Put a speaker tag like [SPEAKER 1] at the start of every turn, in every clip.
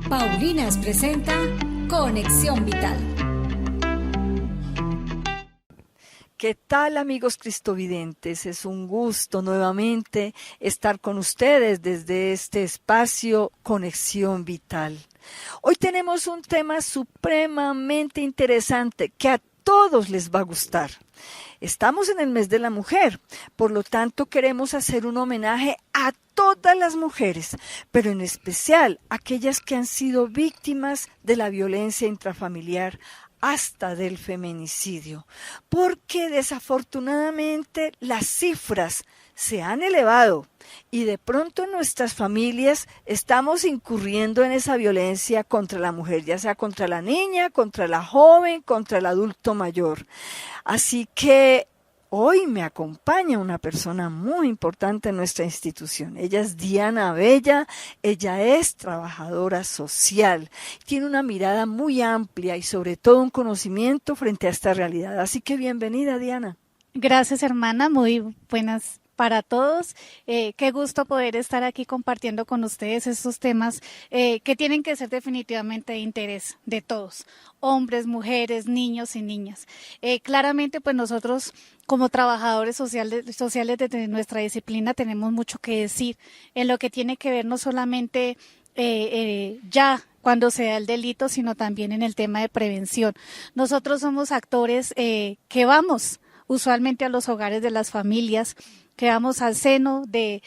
[SPEAKER 1] Paulinas presenta Conexión Vital.
[SPEAKER 2] ¿Qué tal, amigos cristovidentes? Es un gusto nuevamente estar con ustedes desde este espacio Conexión Vital. Hoy tenemos un tema supremamente interesante que a todos les va a gustar. Estamos en el mes de la mujer, por lo tanto queremos hacer un homenaje a todas las mujeres, pero en especial aquellas que han sido víctimas de la violencia intrafamiliar hasta del feminicidio, porque desafortunadamente las cifras se han elevado y de pronto en nuestras familias estamos incurriendo en esa violencia contra la mujer, ya sea contra la niña, contra la joven, contra el adulto mayor. Así que hoy me acompaña una persona muy importante en nuestra institución. Ella es Diana Abella, ella es trabajadora social, tiene una mirada muy amplia y sobre todo un conocimiento frente a esta realidad. Así que bienvenida, Diana.
[SPEAKER 3] Gracias, hermana, muy buenas para todos. Qué gusto poder estar aquí compartiendo con ustedes estos temas que tienen que ser definitivamente de interés de todos, hombres, mujeres, niños y niñas. Claramente, pues nosotros como trabajadores sociales de nuestra disciplina tenemos mucho que decir en lo que tiene que ver no solamente ya cuando se da el delito, sino también en el tema de prevención. Nosotros somos actores que vamos usualmente a los hogares de las familias, que vamos al seno de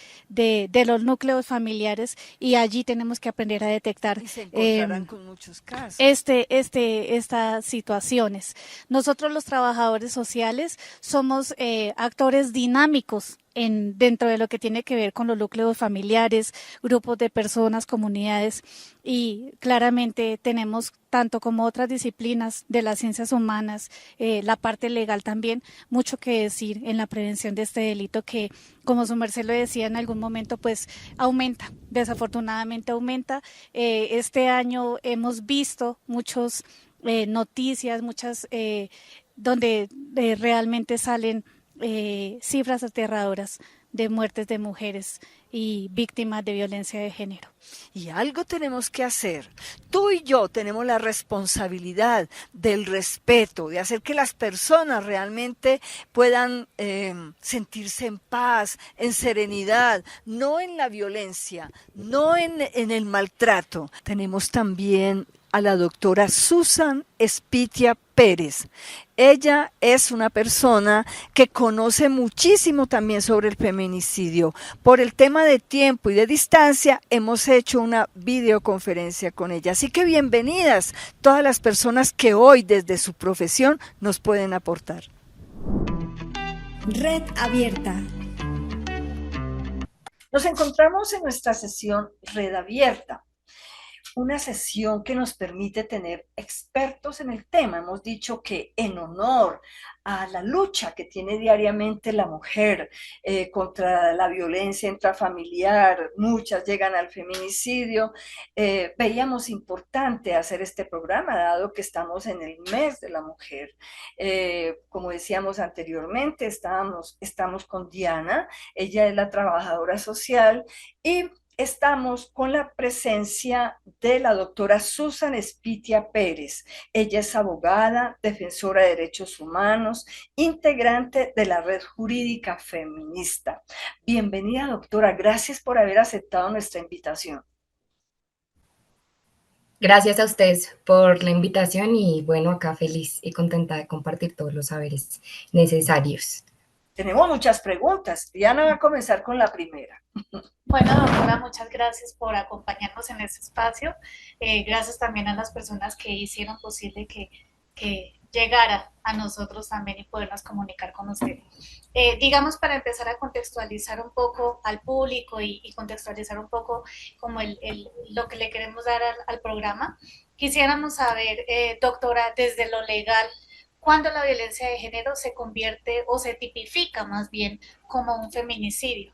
[SPEAKER 3] los núcleos familiares y allí tenemos que aprender a detectar
[SPEAKER 2] Y se encontrarán con muchos casos.
[SPEAKER 3] Estas situaciones. Nosotros los trabajadores sociales somos actores dinámicos dentro de lo que tiene que ver con los núcleos familiares, grupos de personas, comunidades, y claramente tenemos, tanto como otras disciplinas de las ciencias humanas, la parte legal también, mucho que decir en la prevención de este delito que, como su merced lo decía en algún momento, pues aumenta, desafortunadamente aumenta. Este año hemos visto muchas noticias, donde realmente salen cifras aterradoras de muertes de mujeres y víctimas de violencia de género.
[SPEAKER 2] Y algo tenemos que hacer. Tú y yo tenemos la responsabilidad del respeto, de hacer que las personas realmente puedan sentirse en paz, en serenidad, no en la violencia, no en el maltrato. Tenemos también a la doctora Susan Espitia Pérez. Ella es una persona que conoce muchísimo también sobre el feminicidio. Por el tema de tiempo y de distancia, hemos hecho una videoconferencia con ella. Así que bienvenidas todas las personas que hoy desde su profesión nos pueden aportar.
[SPEAKER 1] Red Abierta.
[SPEAKER 2] Nos encontramos en nuestra sesión Red Abierta. Una sesión que nos permite tener expertos en el tema. Hemos dicho que en honor a la lucha que tiene diariamente la mujer contra la violencia intrafamiliar, muchas llegan al feminicidio, veíamos importante hacer este programa, dado que estamos en el mes de la mujer. Como decíamos anteriormente, estamos con Diana, ella es la trabajadora social y estamos con la presencia de la doctora Susan Espitia Pérez. Ella es abogada, defensora de derechos humanos, integrante de la Red Jurídica Feminista. Bienvenida, doctora. Gracias por haber aceptado nuestra invitación.
[SPEAKER 4] Gracias a ustedes por la invitación y bueno, acá feliz y contenta de compartir todos los saberes necesarios.
[SPEAKER 2] Tenemos muchas preguntas. Diana va a comenzar con la primera.
[SPEAKER 3] Bueno, doctora, muchas gracias por acompañarnos en este espacio. Gracias también a las personas que hicieron posible que llegara a nosotros también y podernos comunicar con usted. Digamos, para empezar a contextualizar un poco al público y contextualizar un poco como lo que le queremos dar al programa, quisiéramos saber, doctora, desde lo legal, ¿cuándo la violencia de género se convierte o se tipifica más bien como un feminicidio?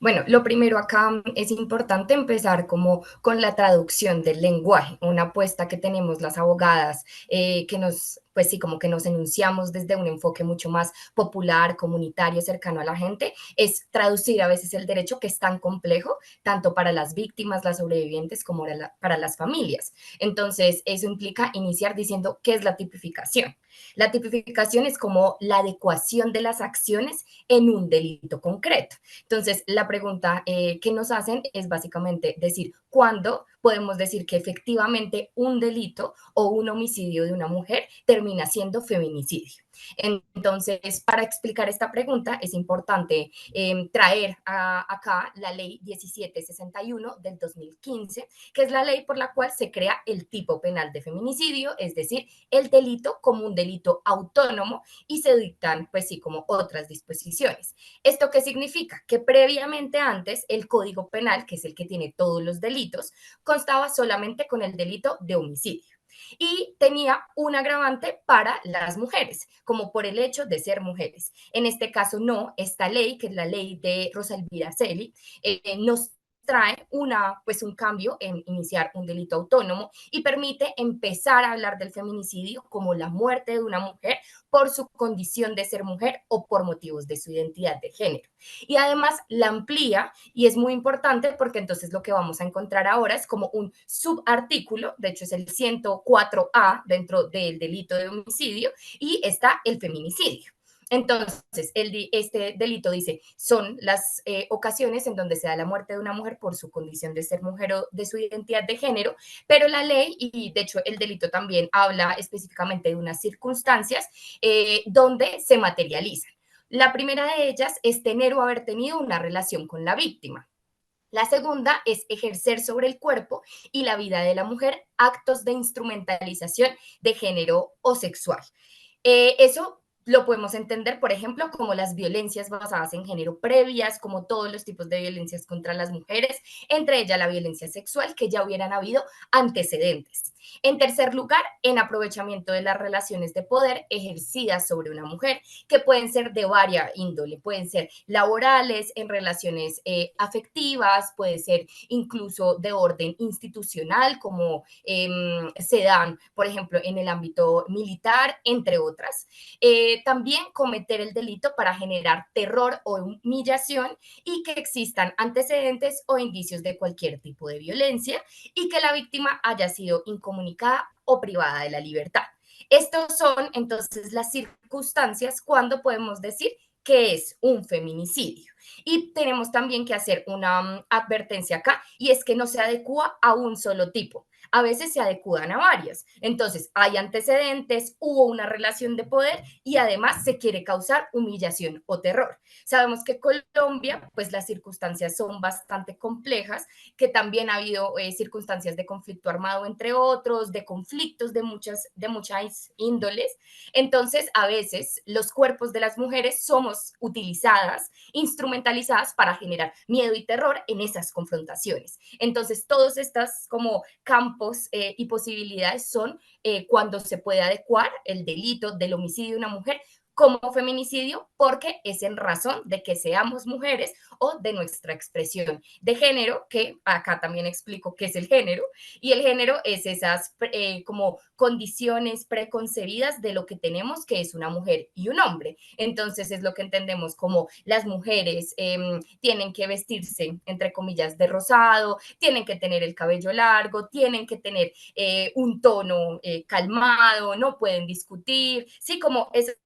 [SPEAKER 4] Bueno, lo primero acá es importante empezar como con la traducción del lenguaje, una apuesta que tenemos las abogadas, que nos, pues sí, como que nos enunciamos desde un enfoque mucho más popular, comunitario, cercano a la gente, es traducir a veces el derecho que es tan complejo, tanto para las víctimas, las sobrevivientes, como para las familias. Entonces, eso implica iniciar diciendo qué es la tipificación. La tipificación es como la adecuación de las acciones en un delito concreto. Entonces, la pregunta que nos hacen es básicamente decir, ¿cuándo podemos decir que efectivamente un delito o un homicidio de una mujer termina siendo feminicidio? Entonces, para explicar esta pregunta es importante traer acá la ley 1761 del 2015, que es la ley por la cual se crea el tipo penal de feminicidio, es decir, el delito como un delito autónomo, y se dictan, pues sí, como otras disposiciones. ¿Esto qué significa? Que previamente antes el Código Penal, que es el que tiene todos los delitos, constaba solamente con el delito de homicidio y tenía un agravante para las mujeres, como por el hecho de ser mujeres. En este caso no, esta ley, que es la ley de Rosa Elvira Celi, nos trae pues un cambio en iniciar un delito autónomo y permite empezar a hablar del feminicidio como la muerte de una mujer por su condición de ser mujer o por motivos de su identidad de género. Y además la amplía, y es muy importante porque entonces lo que vamos a encontrar ahora es como un subartículo, de hecho es el 104A dentro del delito de homicidio, y está el feminicidio. Entonces, este delito dice, son las ocasiones en donde se da la muerte de una mujer por su condición de ser mujer o de su identidad de género, pero la ley, y de hecho el delito también habla específicamente de unas circunstancias donde se materializan. La primera de ellas es tener o haber tenido una relación con la víctima. La segunda es ejercer sobre el cuerpo y la vida de la mujer actos de instrumentalización de género o sexual. Eso lo podemos entender, por ejemplo, como las violencias basadas en género previas, como todos los tipos de violencias contra las mujeres, entre ellas la violencia sexual, que ya hubieran habido antecedentes. En tercer lugar, en aprovechamiento de las relaciones de poder ejercidas sobre una mujer, que pueden ser de varias índole, pueden ser laborales, en relaciones afectivas, puede ser incluso de orden institucional, como se dan, por ejemplo, en el ámbito militar, entre otras. También cometer el delito para generar terror o humillación y que existan antecedentes o indicios de cualquier tipo de violencia y que la víctima haya sido incomunicada o privada de la libertad. Estos son entonces las circunstancias cuando podemos decir que es un feminicidio. Y tenemos también que hacer una advertencia acá, y es que no se adecua a un solo tipo. A veces se adecuan a varias. Entonces, hay antecedentes, hubo una relación de poder y además se quiere causar humillación o terror. Sabemos que Colombia, pues las circunstancias son bastante complejas, que también ha habido circunstancias de conflicto armado, entre otros, de conflictos de muchas índoles. Entonces, a veces los cuerpos de las mujeres somos utilizadas, instrumentalizadas para generar miedo y terror en esas confrontaciones. Entonces, todos estos como campos y posibilidades son cuando se puede adecuar el delito del homicidio de una mujer como feminicidio porque es en razón de que seamos mujeres o de nuestra expresión de género, que acá también explico qué es el género, y el género es esas como condiciones preconcebidas de lo que tenemos que es una mujer y un hombre. Entonces es lo que entendemos como las mujeres tienen que vestirse, entre comillas, de rosado, tienen que tener el cabello largo, tienen que tener un tono calmado, no pueden discutir, sí, como es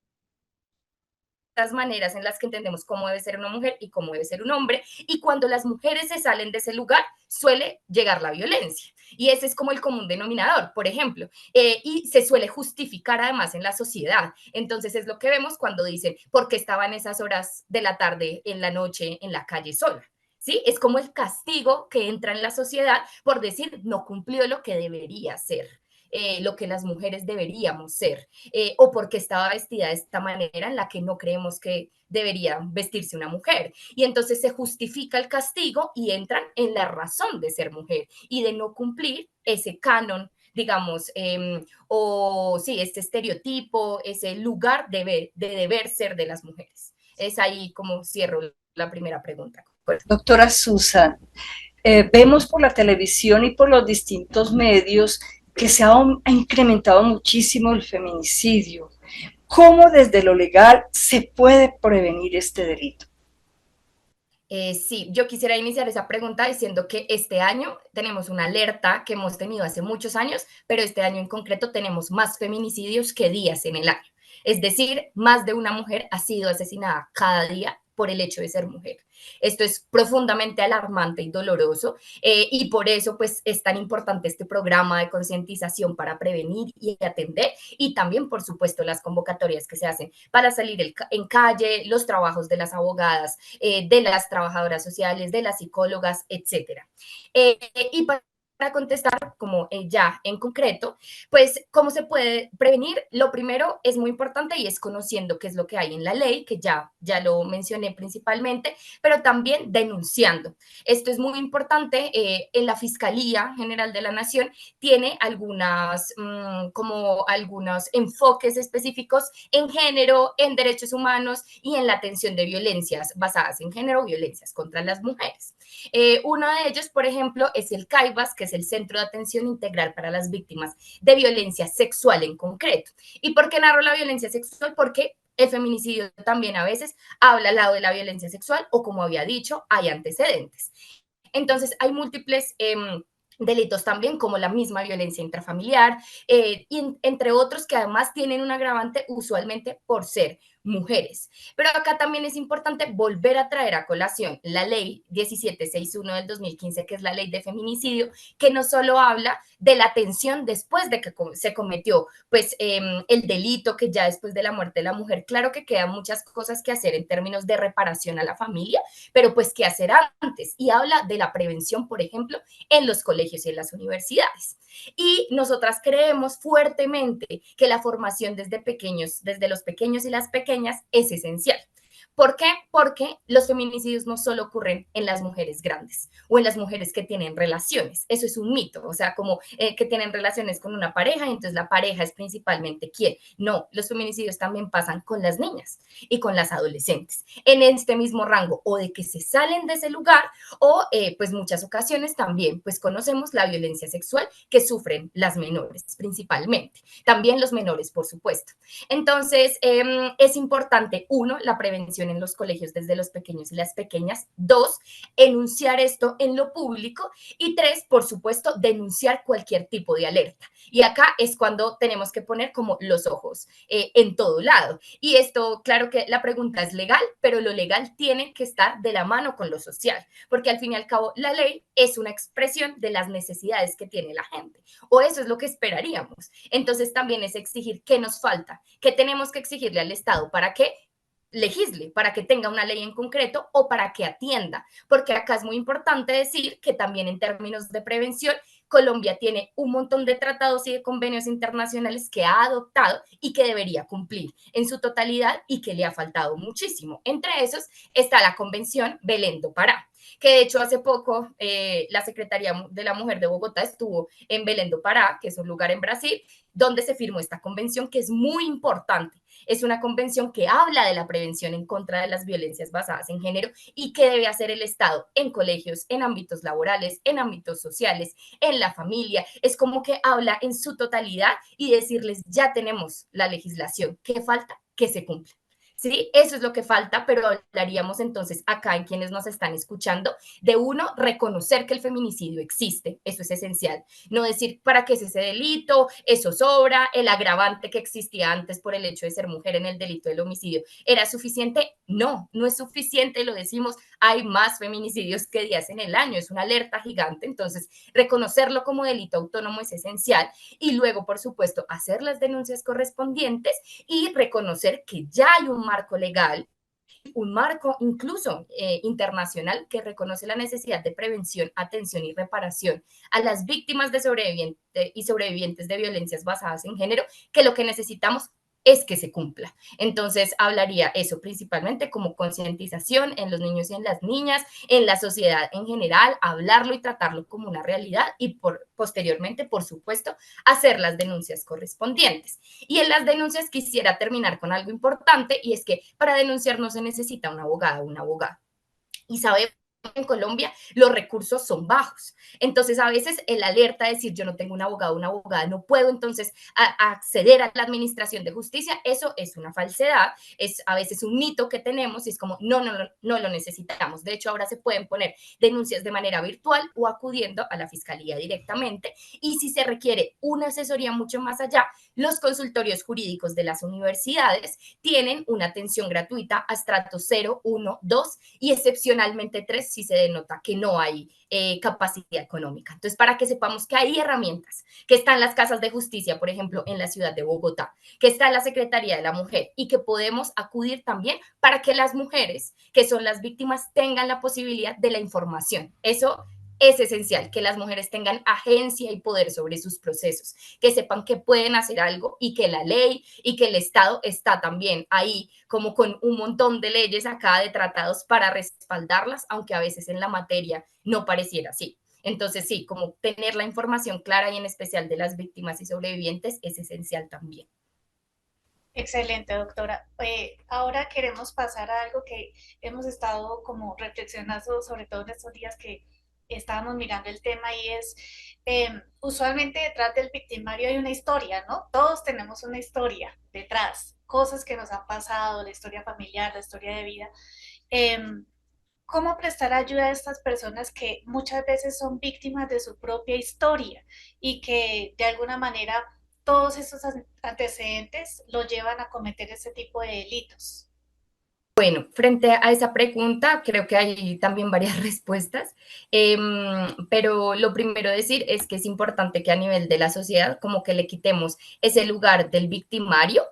[SPEAKER 4] las maneras en las que entendemos cómo debe ser una mujer y cómo debe ser un hombre, y cuando las mujeres se salen de ese lugar suele llegar la violencia, y ese es como el común denominador, por ejemplo, y se suele justificar además en la sociedad. Entonces es lo que vemos cuando dicen, ¿por qué estaba en esas horas de la tarde, en la noche, en la calle sola? ¿Sí? Es como el castigo que entra en la sociedad por decir no cumplió lo que debería ser. Lo que las mujeres deberíamos ser, o porque estaba vestida de esta manera en la que no creemos que debería vestirse una mujer. Y entonces se justifica el castigo y entran en la razón de ser mujer y de no cumplir ese canon, digamos, o sí, este estereotipo, ese lugar de deber ser de las mujeres. Es ahí como cierro la primera pregunta.
[SPEAKER 2] Doctora Susan, vemos por la televisión y por los distintos medios que ha incrementado muchísimo el feminicidio. ¿Cómo desde lo legal se puede prevenir este delito?
[SPEAKER 4] Sí, yo quisiera iniciar esa pregunta diciendo que este año tenemos una alerta que hemos tenido hace muchos años, pero este año en concreto tenemos más feminicidios que días en el año. Es decir, más de una mujer ha sido asesinada cada día por el hecho de ser mujer. Esto es profundamente alarmante y doloroso y por eso pues es tan importante este programa de concientización para prevenir y atender y también por supuesto las convocatorias que se hacen para salir en calle, los trabajos de las abogadas, de las trabajadoras sociales, de las psicólogas, etcétera. Y para contestar como ya en concreto, pues cómo se puede prevenir. Lo primero es muy importante y es conociendo qué es lo que hay en la ley, que ya lo mencioné principalmente, pero también denunciando. Esto es muy importante. En la Fiscalía General de la Nación tiene como algunos enfoques específicos en género, en derechos humanos y en la atención de violencias basadas en género, violencias contra las mujeres. Uno de ellos, por ejemplo, es el CAIVAS, que es el Centro de Atención Integral para las Víctimas de Violencia Sexual en concreto. ¿Y por qué narro la violencia sexual? Porque el feminicidio también a veces habla al lado de la violencia sexual o, como había dicho, hay antecedentes. Entonces, hay múltiples delitos también, como la misma violencia intrafamiliar, y entre otros que además tienen un agravante usualmente por ser mujeres. Pero acá también es importante volver a traer a colación la ley 1761 del 2015, que es la ley de feminicidio, que no solo habla de la atención después de que se cometió pues el delito, que ya después de la muerte de la mujer, claro que quedan muchas cosas que hacer en términos de reparación a la familia, pero pues qué hacer antes, y habla de la prevención, por ejemplo, en los colegios y en las universidades. Y nosotras creemos fuertemente que la formación desde pequeños, desde los pequeños y las pequeñas, es esencial. ¿Por qué? Porque los feminicidios no solo ocurren en las mujeres grandes o en las mujeres que tienen relaciones. Eso es un mito, o sea, como que tienen relaciones con una pareja y entonces la pareja es principalmente quién. No, los feminicidios también pasan con las niñas y con las adolescentes en este mismo rango, o de que se salen de ese lugar o pues muchas ocasiones también pues conocemos la violencia sexual que sufren las menores principalmente. También los menores, por supuesto. Entonces, es importante, uno, la prevención en los colegios desde los pequeños y las pequeñas. Dos, enunciar esto en lo público. Y tres, por supuesto, denunciar cualquier tipo de alerta. Y acá es cuando tenemos que poner como los ojos en todo lado. Y esto, claro que la pregunta es legal, pero lo legal tiene que estar de la mano con lo social, porque al fin y al cabo la ley es una expresión de las necesidades que tiene la gente, o eso es lo que esperaríamos. Entonces también es exigir qué nos falta, qué tenemos que exigirle al Estado para que legisle, para que tenga una ley en concreto o para que atienda, porque acá es muy importante decir que también en términos de prevención, Colombia tiene un montón de tratados y de convenios internacionales que ha adoptado y que debería cumplir en su totalidad y que le ha faltado muchísimo. Entre esos está la Convención Belén do Pará, que de hecho hace poco la Secretaría de la Mujer de Bogotá estuvo en Belén do Pará, que es un lugar en Brasil, donde se firmó esta convención que es muy importante. Es una convención que habla de la prevención en contra de las violencias basadas en género y que debe hacer el Estado en colegios, en ámbitos laborales, en ámbitos sociales, en la familia. Es como que habla en su totalidad y decirles, ya tenemos la legislación, ¿qué falta? Que se cumpla. ¿Sí? Eso es lo que falta, pero hablaríamos entonces acá en quienes nos están escuchando de uno, reconocer que el feminicidio existe, eso es esencial, no decir para qué es ese delito, eso sobra, el agravante que existía antes por el hecho de ser mujer en el delito del homicidio, ¿era suficiente? No, no es suficiente, lo decimos, hay más feminicidios que días en el año, es una alerta gigante, entonces reconocerlo como delito autónomo es esencial y luego, por supuesto, hacer las denuncias correspondientes y reconocer que ya hay un marco legal, un marco incluso internacional que reconoce la necesidad de prevención, atención y reparación a las víctimas de sobrevivientes de violencias basadas en género, que lo que necesitamos es que se cumpla. Entonces, hablaría eso principalmente como concientización en los niños y en las niñas, en la sociedad en general, hablarlo y tratarlo como una realidad y posteriormente, por supuesto, hacer las denuncias correspondientes. Y en las denuncias quisiera terminar con algo importante y es que para denunciar no se necesita un abogado o una abogada. Y sabemos en Colombia los recursos son bajos. Entonces, a veces el alerta de decir yo no tengo un abogado o una abogada, no puedo entonces acceder a la administración de justicia, eso es una falsedad, es a veces un mito que tenemos y es como no lo necesitamos. De hecho, ahora se pueden poner denuncias de manera virtual o acudiendo a la fiscalía directamente. Y si se requiere una asesoría mucho más allá, los consultorios jurídicos de las universidades tienen una atención gratuita a estratos 0, 1, 2 y excepcionalmente 3 si se denota que no hay capacidad económica. Entonces, para que sepamos que hay herramientas, que están las casas de justicia, por ejemplo, en la ciudad de Bogotá, que está la Secretaría de la Mujer y que podemos acudir también para que las mujeres que son las víctimas tengan la posibilidad de la información. Eso es esencial, que las mujeres tengan agencia y poder sobre sus procesos, que sepan que pueden hacer algo y que la ley y que el Estado está también ahí como con un montón de leyes acá de tratados para respaldarlas, aunque a veces en la materia no pareciera así. Entonces, sí, como tener la información clara y en especial de las víctimas y sobrevivientes es esencial también.
[SPEAKER 3] Excelente, doctora. Ahora queremos pasar a algo que hemos estado como reflexionando, sobre todo en estos días que estábamos mirando el tema y es, usualmente detrás del victimario hay una historia, ¿no? Todos tenemos una historia detrás, cosas que nos han pasado, la historia familiar, la historia de vida. Eh, ¿Cómo prestar ayuda a estas personas que muchas veces son víctimas de su propia historia y que de alguna manera todos esos antecedentes lo llevan a cometer ese tipo de delitos?
[SPEAKER 4] Bueno, frente a esa pregunta, creo que hay también varias respuestas, pero lo primero decir es que es importante que a nivel de la sociedad como que le quitemos ese lugar del victimario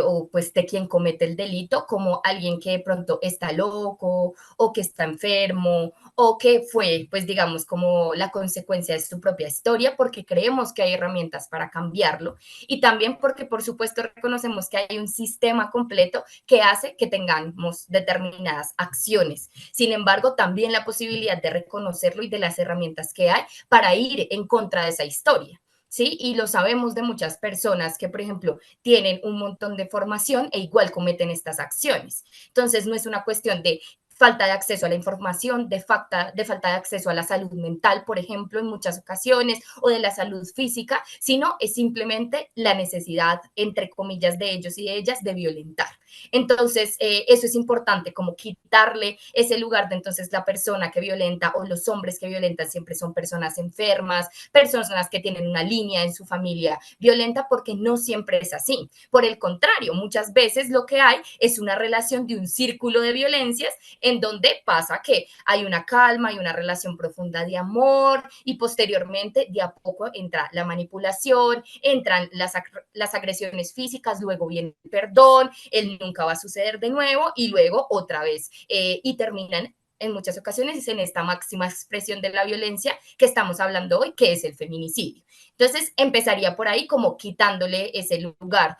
[SPEAKER 4] o pues de quien comete el delito como alguien que de pronto está loco o que está enfermo o que fue pues digamos como la consecuencia de su propia historia porque creemos que hay herramientas para cambiarlo y también porque por supuesto reconocemos que hay un sistema completo que hace que tengamos determinadas acciones. Sin embargo, también la posibilidad de reconocerlo y de las herramientas que hay para ir en contra de esa historia. ¿Sí? Y lo sabemos de muchas personas que, por ejemplo, tienen un montón de formación e igual cometen estas acciones. Entonces, no es una cuestión de falta de acceso a la información, de falta de acceso a la salud mental, por ejemplo, en muchas ocasiones, o de la salud física, sino es simplemente la necesidad, entre comillas, de ellos y de ellas de violentar. Entonces, eso es importante, como quitarle ese lugar de entonces la persona que violenta o los hombres que violentan siempre son personas enfermas, personas que tienen una línea en su familia violenta, porque no siempre es así. Por el contrario, muchas veces lo que hay es una relación de un círculo de violencias en donde pasa que hay una calma, hay una relación profunda de amor y posteriormente de a poco entra la manipulación, entran las agresiones físicas, luego viene el perdón, el nunca va a suceder de nuevo y luego otra vez y terminan en muchas ocasiones en esta máxima expresión de la violencia que estamos hablando hoy, que es el feminicidio. Entonces, empezaría por ahí como quitándole ese lugar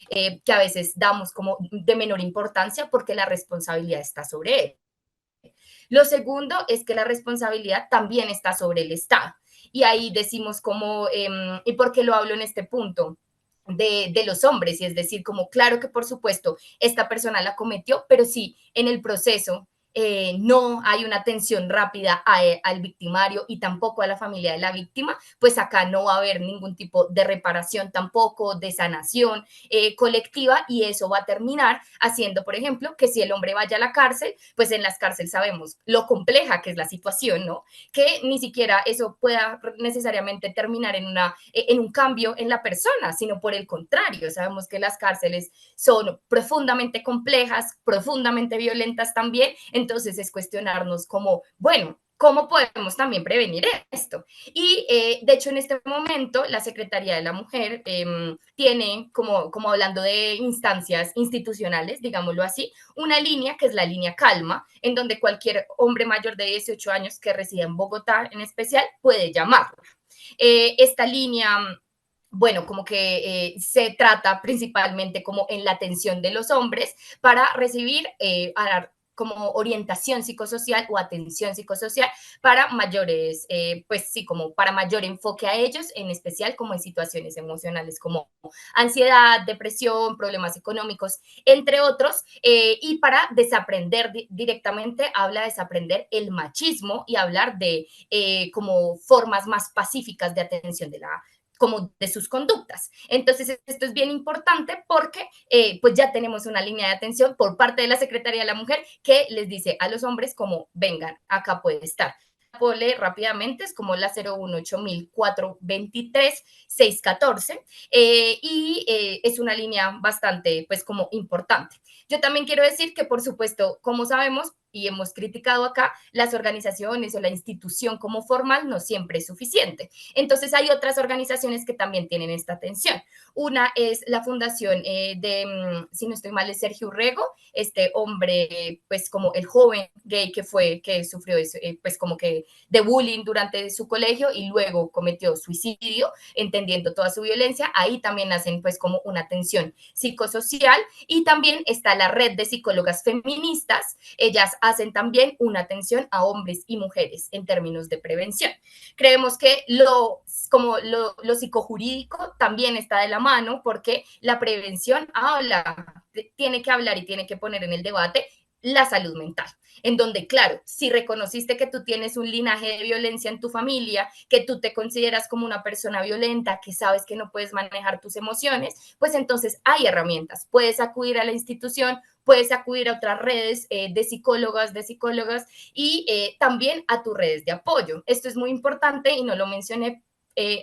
[SPEAKER 4] que a veces damos como de menor importancia porque la responsabilidad está sobre él. Lo segundo es que la responsabilidad también está sobre el Estado. Y ahí decimos como, ¿y por qué lo hablo en este punto? De los hombres, y es decir, como claro que por supuesto esta persona la cometió, pero sí en el proceso no hay una atención rápida al victimario y tampoco a la familia de la víctima, pues acá no va a haber ningún tipo de reparación tampoco, de sanación colectiva y eso va a terminar haciendo, por ejemplo, que si el hombre vaya a la cárcel, pues en las cárceles sabemos lo compleja que es la situación, ¿no? Que ni siquiera eso pueda necesariamente terminar en un cambio en la persona, sino por el contrario, sabemos que las cárceles son profundamente complejas, profundamente violentas también, entonces es cuestionarnos como, bueno, ¿cómo podemos también prevenir esto? Y de hecho en este momento la Secretaría de la Mujer tiene, como hablando de instancias institucionales, digámoslo así, una línea que es la línea Calma, en donde cualquier hombre mayor de 18 años que resida en Bogotá en especial puede llamarla. Esta línea bueno, como que se trata principalmente como en la atención de los hombres para recibir, como orientación psicosocial o atención psicosocial para mayores, pues sí, como para mayor enfoque a ellos, en especial como en situaciones emocionales como ansiedad, depresión, problemas económicos, entre otros, y para desaprender directamente, habla de desaprender el machismo y hablar de como formas más pacíficas de atención de la como de sus conductas. Entonces, esto es bien importante porque pues ya tenemos una línea de atención por parte de la Secretaría de la Mujer que les dice a los hombres como, vengan, acá puede estar. Puedo leer rápidamente, es como la 018.423.614 es una línea bastante, pues, como importante. Yo también quiero decir que, por supuesto, como sabemos y hemos criticado acá, las organizaciones o la institución como formal no siempre es suficiente. Entonces, hay otras organizaciones que también tienen esta atención. Una es la fundación si no estoy mal, es Sergio Urrego, este hombre, pues, como el joven gay que sufrió eso, pues, como que de bullying durante su colegio y luego cometió suicidio, entendiendo toda su violencia. Ahí también hacen, pues, como una atención psicosocial, y también está la red de psicólogas feministas. Ellas hacen también una atención a hombres y mujeres en términos de prevención. Creemos que lo psicojurídico también está de la mano porque la prevención tiene que hablar y tiene que poner en el debate la salud mental, en donde, claro, si reconociste que tú tienes un linaje de violencia en tu familia, que tú te consideras como una persona violenta, que sabes que no puedes manejar tus emociones, pues entonces hay herramientas. Puedes acudir a la institución, puedes acudir a otras redes de psicólogas y también a tus redes de apoyo. Esto es muy importante y no lo mencioné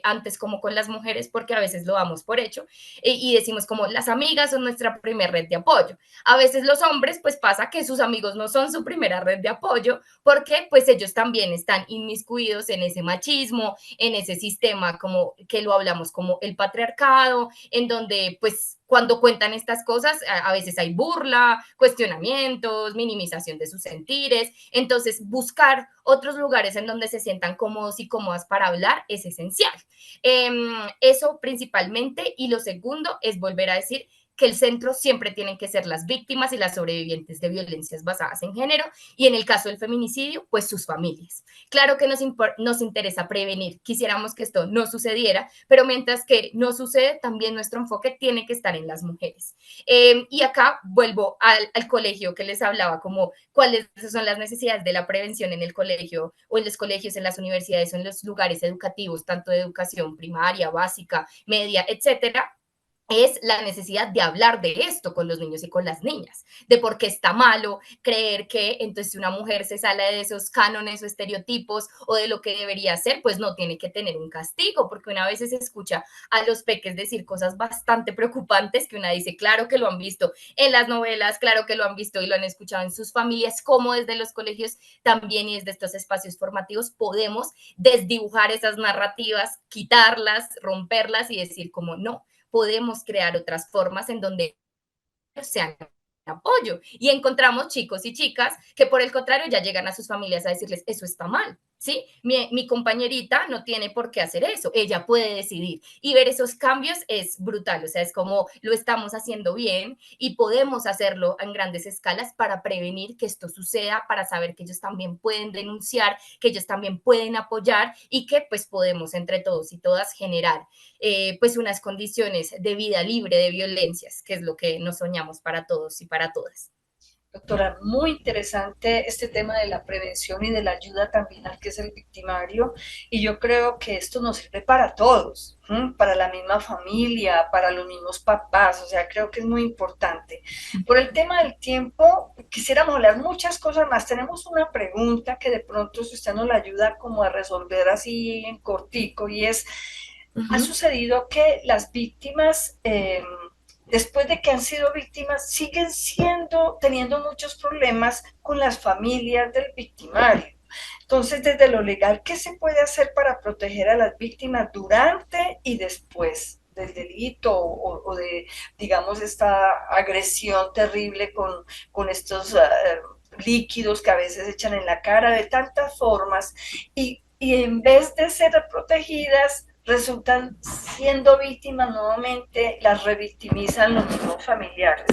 [SPEAKER 4] antes como con las mujeres, porque a veces lo damos por hecho y decimos como las amigas son nuestra primera red de apoyo. A veces los hombres pues pasa que sus amigos no son su primera red de apoyo porque pues ellos también están inmiscuidos en ese machismo, en ese sistema como que lo hablamos como el patriarcado, en donde pues cuando cuentan estas cosas, a veces hay burla, cuestionamientos, minimización de sus sentires. Entonces, buscar otros lugares en donde se sientan cómodos y cómodas para hablar es esencial. Eso principalmente. Y lo segundo es volver a decir que el centro siempre tienen que ser las víctimas y las sobrevivientes de violencias basadas en género, y en el caso del feminicidio, pues sus familias. Claro que nos interesa prevenir, quisiéramos que esto no sucediera, pero mientras que no sucede, también nuestro enfoque tiene que estar en las mujeres. Y acá vuelvo al colegio que les hablaba, como cuáles son las necesidades de la prevención en el colegio o en los colegios, en las universidades o en los lugares educativos, tanto de educación primaria, básica, media, etcétera. Es la necesidad de hablar de esto con los niños y con las niñas, de por qué está malo creer que entonces si una mujer se sale de esos cánones o estereotipos o de lo que debería hacer, pues no tiene que tener un castigo, porque una vez se escucha a los peques decir cosas bastante preocupantes que una dice, claro que lo han visto en las novelas, claro que lo han visto y lo han escuchado en sus familias, como desde los colegios también y desde estos espacios formativos podemos desdibujar esas narrativas, quitarlas, romperlas y decir como no, podemos crear otras formas en donde sean apoyo. Y encontramos chicos y chicas que por el contrario ya llegan a sus familias a decirles, eso está mal, ¿sí? Mi compañerita no tiene por qué hacer eso, ella puede decidir. Y ver esos cambios es brutal, o sea, es como lo estamos haciendo bien y podemos hacerlo en grandes escalas para prevenir que esto suceda, para saber que ellos también pueden denunciar, que ellos también pueden apoyar y que pues podemos entre todos y todas generar pues unas condiciones de vida libre de violencias, que es lo que nos soñamos para todos y para todas.
[SPEAKER 5] Doctora, muy interesante este tema de la prevención y de la ayuda también al que es el victimario, y yo creo que esto nos sirve para todos, para la misma familia, para los mismos papás, o sea, creo que es muy importante. Por el tema del tiempo, quisiéramos hablar muchas cosas más. Tenemos una pregunta que de pronto, si usted nos la ayuda como a resolver así en cortico, y es, ¿ha sucedido que las víctimas después de que han sido víctimas, siguen teniendo muchos problemas con las familias del victimario? Entonces, desde lo legal, ¿qué se puede hacer para proteger a las víctimas durante y después del delito o de, digamos, esta agresión terrible con estos líquidos que a veces echan en la cara, de tantas formas, y en vez de ser protegidas, resultan siendo víctimas nuevamente, las revictimizan los mismos familiares.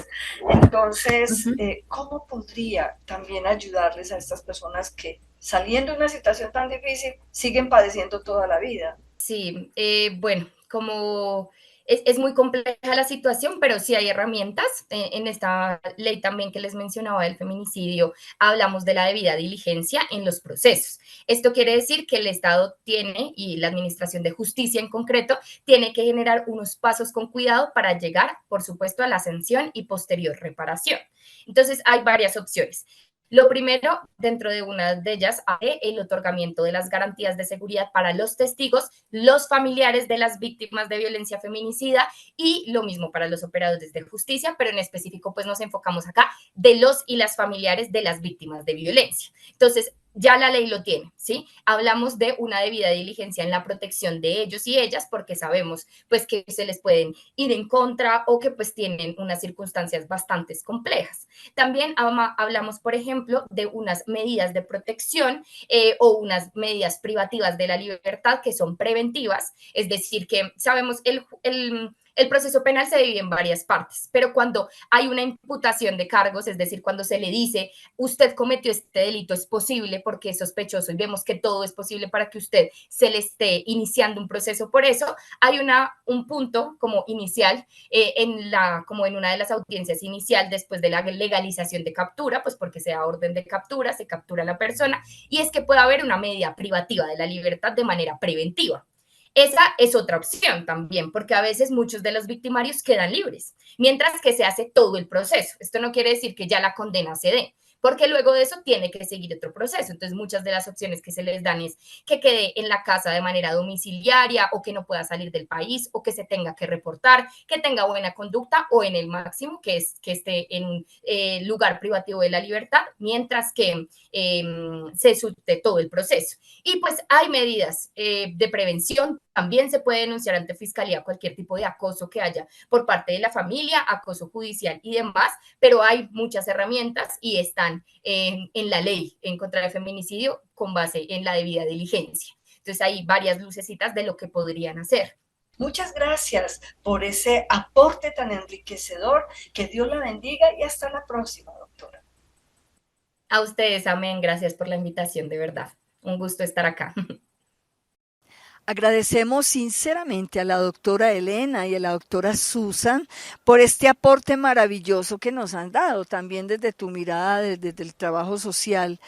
[SPEAKER 5] Entonces, ¿cómo podría también ayudarles a estas personas que, saliendo de una situación tan difícil, siguen padeciendo toda la vida?
[SPEAKER 4] Sí, bueno, como es muy compleja la situación, pero sí hay herramientas. En esta ley también que les mencionaba del feminicidio, hablamos de la debida diligencia en los procesos. Esto quiere decir que el Estado tiene, y la Administración de Justicia en concreto, tiene que generar unos pasos con cuidado para llegar, por supuesto, a la sanción y posterior reparación. Entonces, hay varias opciones. Lo primero, dentro de una de ellas, hay el otorgamiento de las garantías de seguridad para los testigos, los familiares de las víctimas de violencia feminicida y lo mismo para los operadores de justicia, pero en específico pues nos enfocamos acá de los y las familiares de las víctimas de violencia. Entonces, ya la ley lo tiene, ¿sí? Hablamos de una debida diligencia en la protección de ellos y ellas porque sabemos pues que se les pueden ir en contra o que pues tienen unas circunstancias bastante complejas. También hablamos, por ejemplo, de unas medidas de protección o unas medidas privativas de la libertad que son preventivas, es decir, que sabemos el proceso penal se divide en varias partes, pero cuando hay una imputación de cargos, es decir, cuando se le dice usted cometió este delito, es posible porque es sospechoso y vemos que todo es posible para que usted se le esté iniciando un proceso por eso, hay un punto como inicial como en una de las audiencias inicial después de la legalización de captura, pues porque se da orden de captura, se captura a la persona y es que puede haber una medida privativa de la libertad de manera preventiva. Esa es otra opción también, porque a veces muchos de los victimarios quedan libres, mientras que se hace todo el proceso. Esto no quiere decir que ya la condena se dé, porque luego de eso tiene que seguir otro proceso. Entonces, muchas de las opciones que se les dan es que quede en la casa de manera domiciliaria o que no pueda salir del país o que se tenga que reportar, que tenga buena conducta o en el máximo que esté en un lugar privativo de la libertad, mientras que se surte todo el proceso. Y pues hay medidas de prevención. También se puede denunciar ante Fiscalía cualquier tipo de acoso que haya por parte de la familia, acoso judicial y demás, pero hay muchas herramientas y están en la ley en contra del feminicidio con base en la debida diligencia. Entonces hay varias lucecitas de lo que podrían hacer.
[SPEAKER 5] Muchas gracias por ese aporte tan enriquecedor. Que Dios la bendiga y hasta la próxima, doctora.
[SPEAKER 4] A ustedes, amén. Gracias por la invitación, de verdad. Un gusto estar acá.
[SPEAKER 2] Agradecemos sinceramente a la doctora Elena y a la doctora Susan por este aporte maravilloso que nos han dado, también desde tu mirada, desde el trabajo social.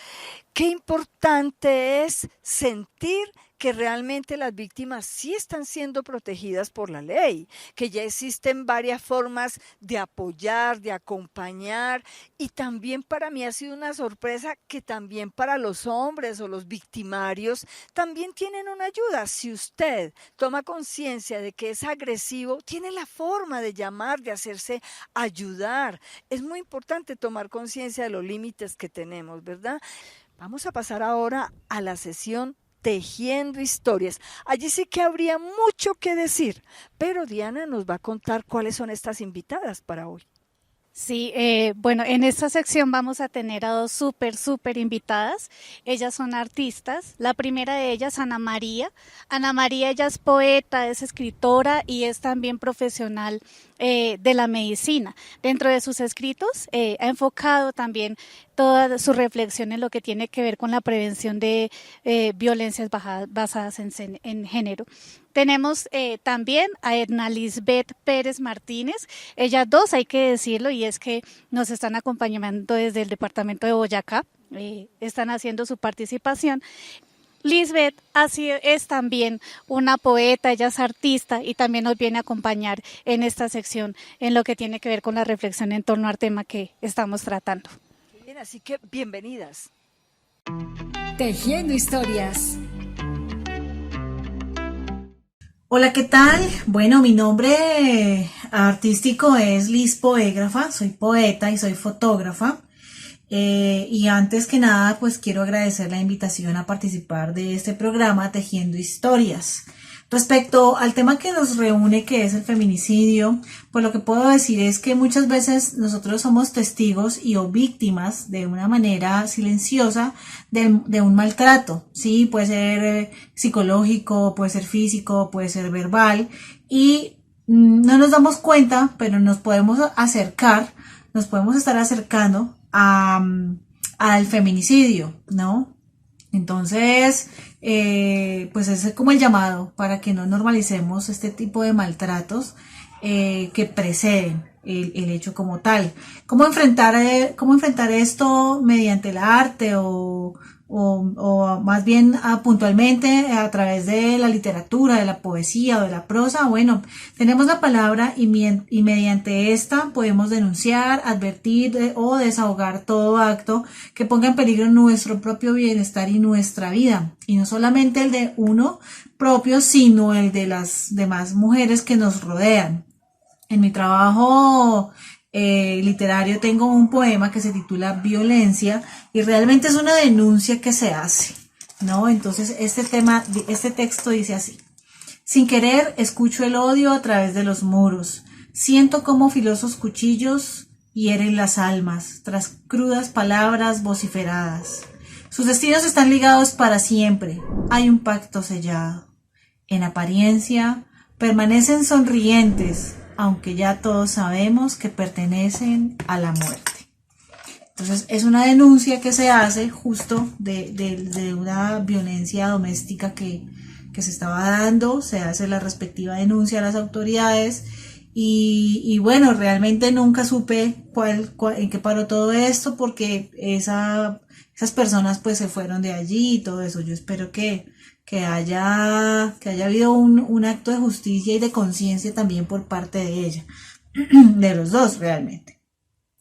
[SPEAKER 2] Qué importante es sentir que realmente las víctimas sí están siendo protegidas por la ley, que ya existen varias formas de apoyar, de acompañar, y también para mí ha sido una sorpresa que también para los hombres o los victimarios también tienen una ayuda. Si usted toma conciencia de que es agresivo, tiene la forma de llamar, de hacerse ayudar. Es muy importante tomar conciencia de los límites que tenemos, ¿verdad? Vamos a pasar ahora a la sesión Tejiendo Historias. Allí sí que habría mucho que decir, pero Diana nos va a contar cuáles son estas invitadas para hoy.
[SPEAKER 3] Sí, bueno, en esta sección vamos a tener a dos súper invitadas. Ellas son artistas. La primera de ellas, Ana María. Ana María, ella es poeta, es escritora y es también profesional de la medicina. Dentro de sus escritos ha enfocado también toda su reflexión en lo que tiene que ver con la prevención de violencias basadas en género. Tenemos también a Edna Lisbeth Pérez Martínez. Ellas dos, hay que decirlo, y es que nos están acompañando desde el departamento de Boyacá. Están haciendo su participación. Lisbeth es también una poeta, ella es artista y también nos viene a acompañar en esta sección en lo que tiene que ver con la reflexión en torno al tema que estamos tratando.
[SPEAKER 2] Bien, así que bienvenidas.
[SPEAKER 1] Tejiendo Historias.
[SPEAKER 6] Hola, ¿qué tal? Bueno, mi nombre artístico es Liz Poégrafa, soy poeta y soy fotógrafa. Y antes que nada, pues quiero agradecer la invitación a participar de este programa Tejiendo Historias, Respecto al tema que nos reúne, que es el feminicidio, pues lo que puedo decir es que muchas veces nosotros somos testigos y o víctimas de una manera silenciosa de un maltrato, ¿sí? Puede ser psicológico, puede ser físico, puede ser verbal, y no nos damos cuenta, pero nos podemos estar acercando al feminicidio, ¿no? Entonces, pues ese es como el llamado para que no normalicemos este tipo de maltratos que preceden el hecho como tal. ¿Cómo enfrentar esto mediante el arte o más bien puntualmente a través de la literatura, de la poesía o de la prosa? Bueno, tenemos la palabra y mediante esta podemos denunciar, advertir o desahogar todo acto que ponga en peligro nuestro propio bienestar y nuestra vida. Y no solamente el de uno propio, sino el de las demás mujeres que nos rodean. En mi trabajo literario tengo un poema que se titula Violencia y realmente es una denuncia que se hace, ¿no? Entonces este texto dice así: sin querer escucho el odio a través de los muros, siento como filosos cuchillos hieren las almas tras crudas palabras vociferadas. Sus destinos están ligados para siempre, hay un pacto sellado. En apariencia permanecen sonrientes, aunque ya todos sabemos que pertenecen a la muerte. Entonces es una denuncia que se hace justo de una violencia doméstica que se estaba dando, se hace la respectiva denuncia a las autoridades y bueno, realmente nunca supe en qué paró todo esto porque esas personas pues se fueron de allí y todo eso. Yo espero que haya habido un acto de justicia y de conciencia también por parte de ella, de los dos realmente.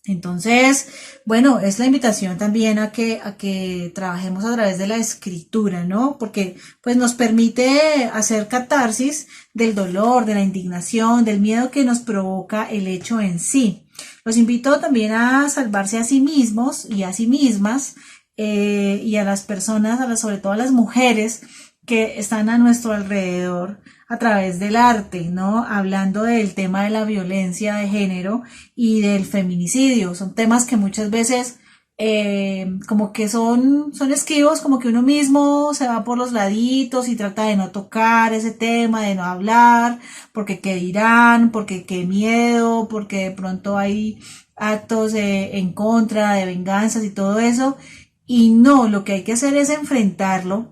[SPEAKER 6] Entonces, bueno, es la invitación también a que trabajemos a través de la escritura, ¿no? Porque pues nos permite hacer catarsis del dolor, de la indignación, del miedo que nos provoca el hecho en sí. Los invito también a salvarse a sí mismos y a sí mismas y a las personas, sobre todo a las mujeres que están a nuestro alrededor a través del arte, ¿no? Hablando del tema de la violencia de género y del feminicidio. Son temas que muchas veces como que son esquivos, como que uno mismo se va por los laditos y trata de no tocar ese tema, de no hablar, porque qué dirán, porque qué miedo, porque de pronto hay actos en contra, de venganzas y todo eso. Y no, lo que hay que hacer es enfrentarlo.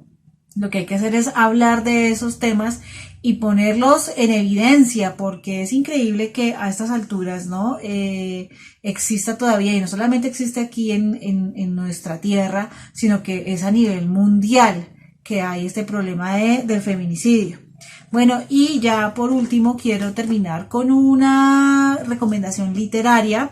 [SPEAKER 6] Lo que hay que hacer es hablar de esos temas y ponerlos en evidencia, porque es increíble que a estas alturas, ¿no? Exista todavía, y no solamente existe aquí en nuestra tierra, sino que es a nivel mundial que hay este problema del feminicidio. Bueno, y ya por último quiero terminar con una recomendación literaria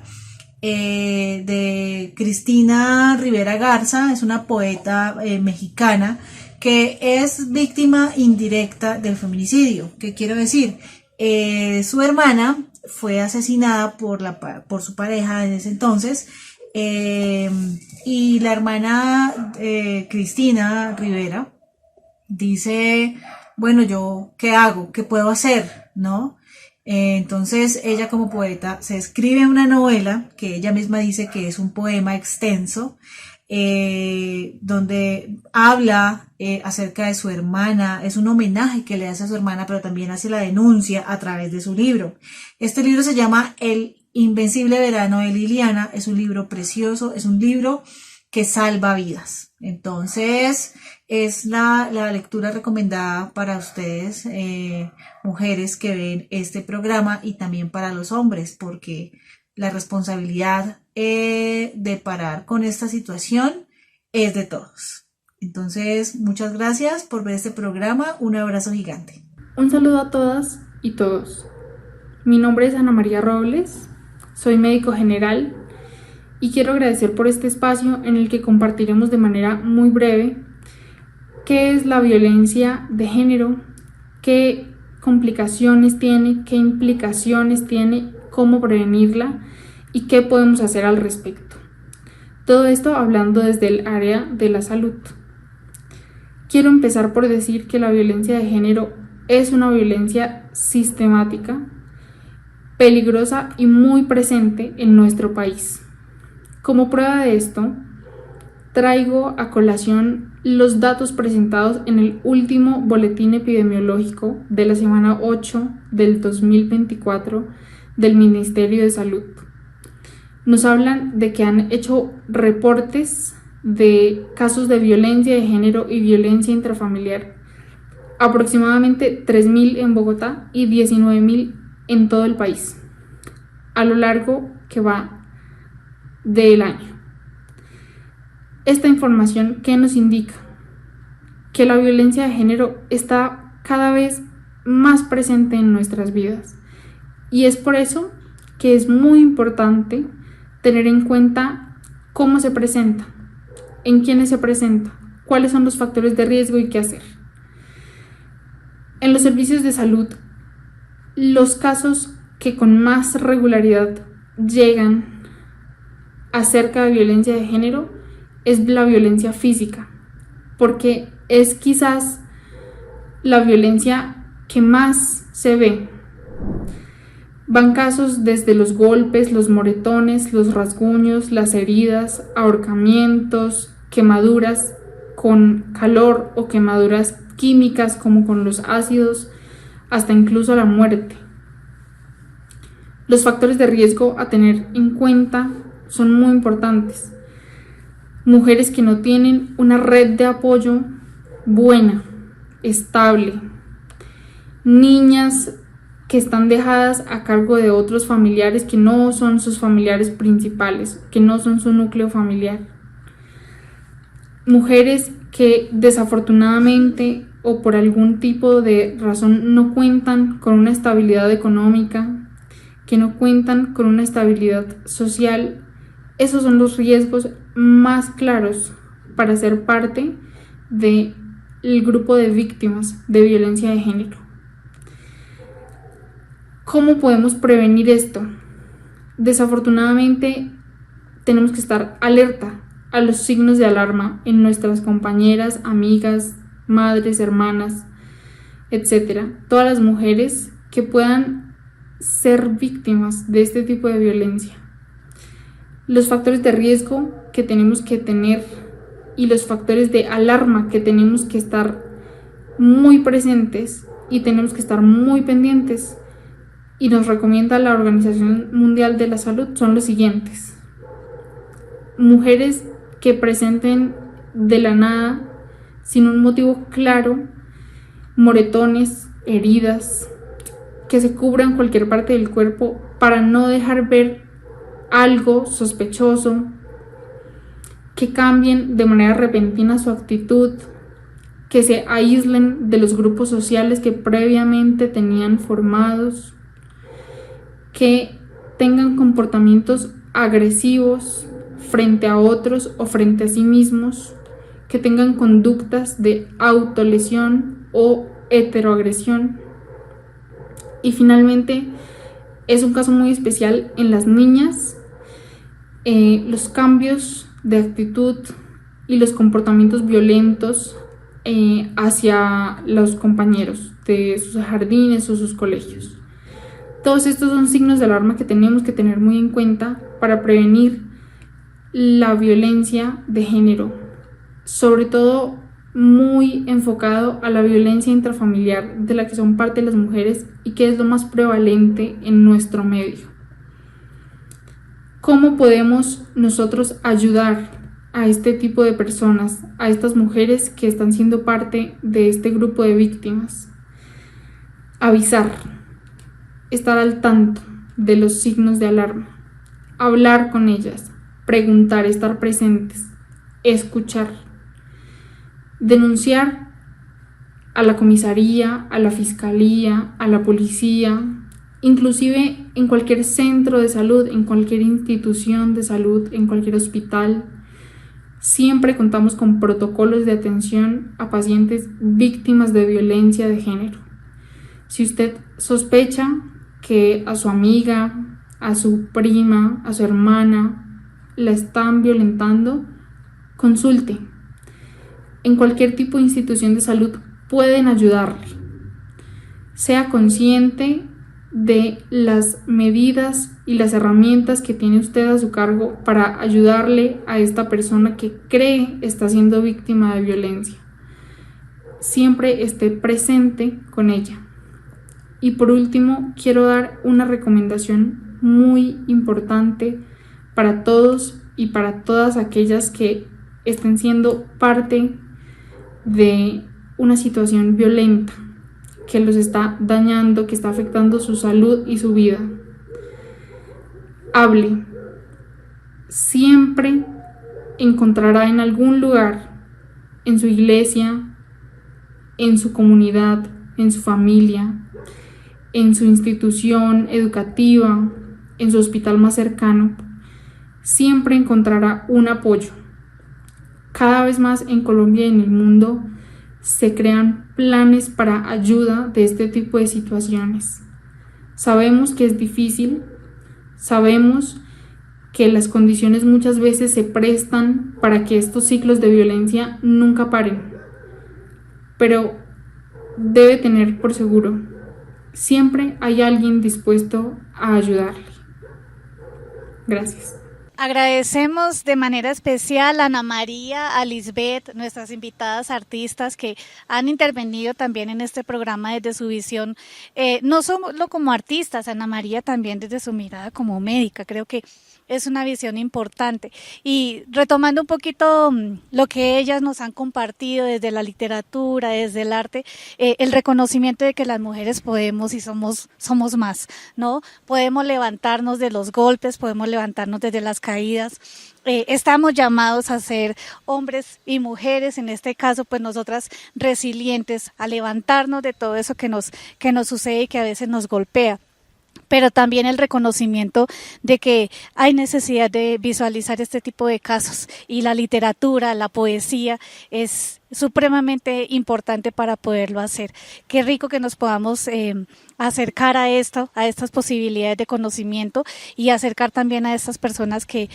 [SPEAKER 6] de Cristina Rivera Garza. Es una poeta mexicana que es víctima indirecta del feminicidio. ¿Qué quiero decir? Su hermana fue asesinada por su pareja en ese entonces, y la hermana Cristina Rivera dice, bueno, ¿yo qué hago? ¿Qué puedo hacer? ¿No? Entonces ella como poeta se escribe una novela que ella misma dice que es un poema extenso, donde habla acerca de su hermana. Es un homenaje que le hace a su hermana, pero también hace la denuncia a través de su libro. Este libro se llama El Invencible Verano de Liliana. Es un libro precioso, es un libro que salva vidas. Entonces es la lectura recomendada para ustedes, mujeres que ven este programa, y también para los hombres, porque la responsabilidad de parar con esta situación es de todos. Entonces, muchas gracias por ver este programa. Un abrazo gigante.
[SPEAKER 7] Un saludo a todas y todos. Mi nombre es Ana María Robles, soy médico general y quiero agradecer por este espacio en el que compartiremos de manera muy breve qué es la violencia de género, qué complicaciones tiene, qué implicaciones tiene, cómo prevenirla y qué podemos hacer al respecto. Todo esto hablando desde el área de la salud. Quiero empezar por decir que la violencia de género es una violencia sistemática, peligrosa y muy presente en nuestro país. Como prueba de esto, traigo a colación los datos presentados en el último boletín epidemiológico de la semana 8 del 2024 del Ministerio de Salud. Nos hablan de que han hecho reportes de casos de violencia de género y violencia intrafamiliar, aproximadamente 3.000 en Bogotá y 19.000 en todo el país, a lo largo que va del año. Esta información, ¿qué nos indica? Que la violencia de género está cada vez más presente en nuestras vidas, y es por eso que es muy importante tener en cuenta cómo se presenta, en quiénes se presenta, cuáles son los factores de riesgo y qué hacer. En los servicios de salud, los casos que con más regularidad llegan acerca de violencia de género es la violencia física, porque es quizás la violencia que más se ve. Van casos desde los golpes, los moretones, los rasguños, las heridas, ahorcamientos, quemaduras con calor o quemaduras químicas como con los ácidos, hasta incluso la muerte. Los factores de riesgo a tener en cuenta son muy importantes. Mujeres que no tienen una red de apoyo buena, estable. Niñas que están dejadas a cargo de otros familiares que no son sus familiares principales, que no son su núcleo familiar. Mujeres que desafortunadamente o por algún tipo de razón no cuentan con una estabilidad económica, que no cuentan con una estabilidad social. Esos son los riesgos más claros para ser parte del grupo de víctimas de violencia de género. ¿Cómo podemos prevenir esto? Desafortunadamente, tenemos que estar alerta a los signos de alarma en nuestras compañeras, amigas, madres, hermanas, etc. Todas las mujeres que puedan ser víctimas de este tipo de violencia. Los factores de riesgo que tenemos que tener y los factores de alarma que tenemos que estar muy presentes y tenemos que estar muy pendientes, y nos recomienda la Organización Mundial de la Salud, son los siguientes. Mujeres que presenten de la nada, sin un motivo claro, moretones, heridas, que se cubran cualquier parte del cuerpo para no dejar ver algo sospechoso, que cambien de manera repentina su actitud, que se aíslen de los grupos sociales que previamente tenían formados, que tengan comportamientos agresivos frente a otros o frente a sí mismos, que tengan conductas de autolesión o heteroagresión. Y finalmente, es un caso muy especial en las niñas, los cambios de actitud y los comportamientos violentos hacia los compañeros de sus jardines o sus colegios. Todos estos son signos de alarma que tenemos que tener muy en cuenta para prevenir la violencia de género, sobre todo muy enfocado a la violencia intrafamiliar de la que son parte las mujeres y que es lo más prevalente en nuestro medio. ¿Cómo podemos nosotros ayudar a este tipo de personas, a estas mujeres que están siendo parte de este grupo de víctimas? Avisar. Estar al tanto de los signos de alarma, hablar con ellas, preguntar, estar presentes, escuchar, denunciar a la comisaría, a la fiscalía, a la policía, inclusive en cualquier centro de salud, en cualquier institución de salud, en cualquier hospital. Siempre contamos con protocolos de atención a pacientes víctimas de violencia de género. Si usted sospecha que a su amiga, a su prima, a su hermana la están violentando, consulte. En cualquier tipo de institución de salud pueden ayudarle. sea consciente de las medidas y las herramientas que tiene usted a su cargo para ayudarle a esta persona que cree está siendo víctima de violencia. Siempre esté presente con ella. Y por último, quiero dar una recomendación muy importante para todos y para todas aquellas que estén siendo parte de una situación violenta que los está dañando, que está afectando su salud y su vida. Hable. Siempre encontrará en algún lugar, en su iglesia, en su comunidad, en su familia, en su institución educativa, en su hospital más cercano, siempre encontrará un apoyo. Cada vez más en Colombia y en el mundo se crean planes para ayuda de este tipo de situaciones. Sabemos que es difícil, sabemos que las condiciones muchas veces se prestan para que estos ciclos de violencia nunca paren, pero debe tener por seguro, siempre hay alguien dispuesto a ayudarle. Gracias.
[SPEAKER 3] Agradecemos de manera especial a Ana María, a Lisbeth, nuestras invitadas artistas que han intervenido también en este programa desde su visión, no solo como artistas, Ana María también desde su mirada como médica. Creo que es una visión importante. Y retomando un poquito lo que ellas nos han compartido desde la literatura, desde el arte, el reconocimiento de que las mujeres podemos y somos más, ¿no? Podemos levantarnos de los golpes, podemos levantarnos desde las caídas. Estamos llamados a ser hombres y mujeres, en este caso, pues nosotras resilientes, a levantarnos de todo eso que nos sucede y que a veces nos golpea. Pero también el reconocimiento de que hay necesidad de visualizar este tipo de casos y la literatura, la poesía es supremamente importante para poderlo hacer. Qué rico que nos podamos acercar a esto, a estas posibilidades de conocimiento y acercar también a estas personas que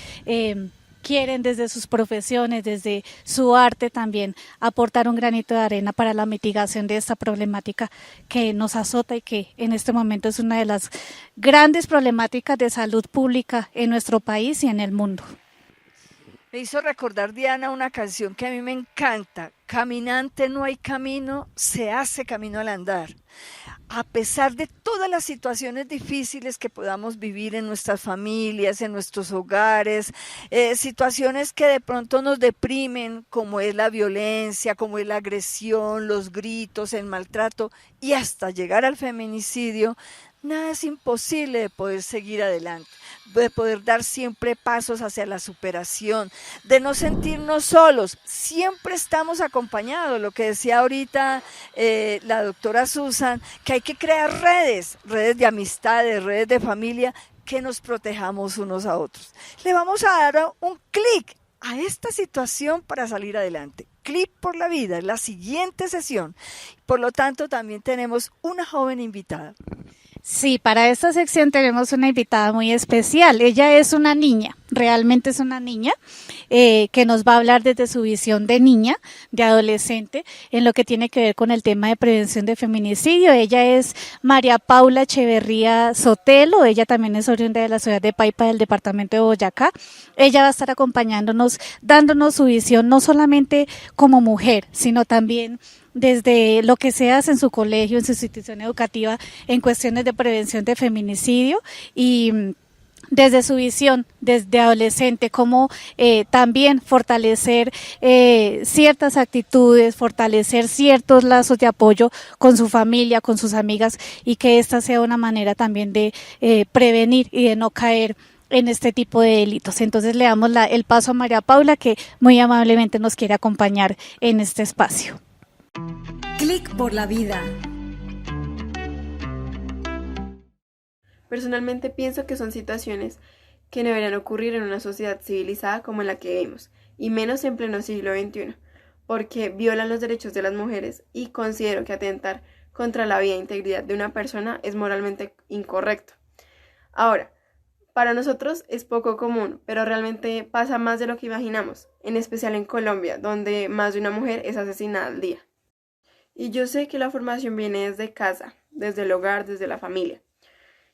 [SPEAKER 3] quieren desde sus profesiones, desde su arte también aportar un granito de arena para la mitigación de esta problemática que nos azota y que en este momento es una de las grandes problemáticas de salud pública en nuestro país y en el mundo.
[SPEAKER 2] Me hizo recordar, Diana, una canción que a mí me encanta. Caminante no hay camino, se hace camino al andar. A pesar de todas las situaciones difíciles que podamos vivir en nuestras familias, en nuestros hogares, situaciones que de pronto nos deprimen, como es la violencia, como es la agresión, los gritos, el maltrato y hasta llegar al feminicidio, nada es imposible de poder seguir adelante, de poder dar siempre pasos hacia la superación, de no sentirnos solos. Siempre estamos acompañados, lo que decía ahorita la doctora Susan, que hay que crear redes de amistades, redes de familia, que nos protejamos unos a otros. Le vamos a dar un clic a esta situación para salir adelante. Clic por la vida, es la siguiente sesión. Por lo tanto, también tenemos una joven invitada.
[SPEAKER 3] Sí, para esta sección tenemos una invitada muy especial. Ella es una niña, realmente es una niña que nos va a hablar desde su visión de niña, de adolescente, en lo que tiene que ver con el tema de prevención de feminicidio. Ella es María Paula Echeverría Sotelo, ella también es oriunda de la ciudad de Paipa, del departamento de Boyacá. Ella va a estar acompañándonos, dándonos su visión no solamente como mujer, sino también desde lo que se hace en su colegio, en su institución educativa, en cuestiones de prevención de feminicidio y desde su visión, desde adolescente, cómo también fortalecer ciertas actitudes, fortalecer ciertos lazos de apoyo con su familia, con sus amigas y que esta sea una manera también de prevenir y de no caer en este tipo de delitos. Entonces le damos el paso a María Paula, que muy amablemente nos quiere acompañar en este espacio.
[SPEAKER 1] Clic por la vida.
[SPEAKER 8] Personalmente pienso que son situaciones que no deberían ocurrir en una sociedad civilizada como en la que vivimos, y menos en pleno siglo XXI, porque violan los derechos de las mujeres y considero que atentar contra la vida e integridad de una persona es moralmente incorrecto. Ahora, para nosotros es poco común, pero realmente pasa más de lo que imaginamos, en especial en Colombia, donde más de una mujer es asesinada al día. Y yo sé que la formación viene desde casa, desde el hogar, desde la familia.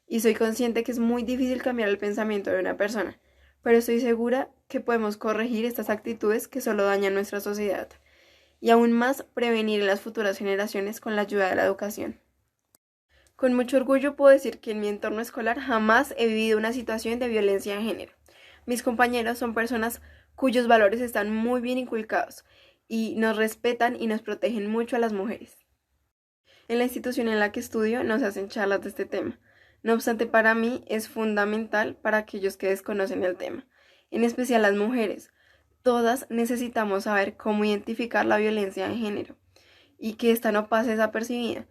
[SPEAKER 8] Y soy consciente que es muy difícil cambiar el pensamiento de una persona, pero estoy segura que podemos corregir estas actitudes que solo dañan nuestra sociedad y aún más prevenir en las futuras generaciones con la ayuda de la educación. Con mucho orgullo puedo decir que en mi entorno escolar jamás he vivido una situación de violencia de género. Mis compañeros son personas cuyos valores están muy bien inculcados y nos respetan y nos protegen mucho a las mujeres. En la institución en la que estudio nos hacen charlas de este tema. No obstante, para mí es fundamental para aquellos que desconocen el tema, en especial las mujeres. Todas necesitamos saber cómo identificar la violencia de género y que ésta no pase desapercibida,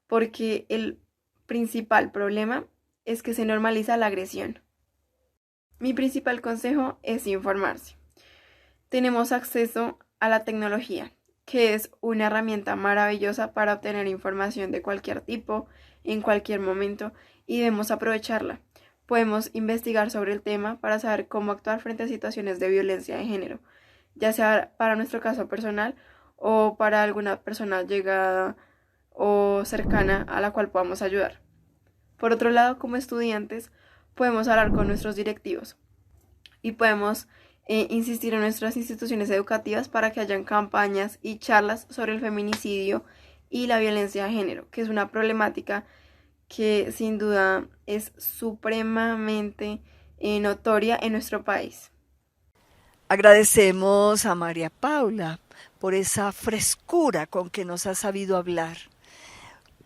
[SPEAKER 8] porque el principal problema es que se normaliza la agresión. Mi principal consejo es informarse. Tenemos acceso a la tecnología, que es una herramienta maravillosa para obtener información de cualquier tipo, en cualquier momento, y debemos aprovecharla. Podemos investigar sobre el tema para saber cómo actuar frente a situaciones de violencia de género, ya sea para nuestro caso personal o para alguna persona llegada o cercana a la cual podamos ayudar. Por otro lado, como estudiantes, podemos hablar con nuestros directivos y podemos insistir en nuestras instituciones educativas para que hayan campañas y charlas sobre el feminicidio y la violencia de género, que es una problemática que sin duda es supremamente notoria en nuestro país.
[SPEAKER 2] Agradecemos a María Paula por esa frescura con que nos ha sabido hablar.